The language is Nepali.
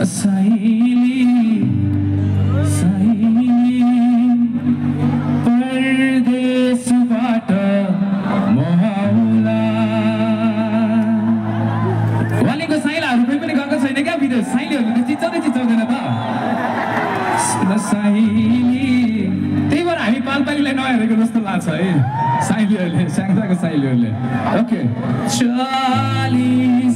साइली साइली परदेशबाट मोहौला वालीको साइलाहरू कोही पनि गएको छैन क्या विदेश साइलीहरूले चिचाउँदै चिचाउँदैन त साइली त्यही भएर हामी पालपालीलाई नहेरेको जस्तो लाग्छ है साइलीहरूले स्याङ्जाको साइलीहरूले ओके चालिस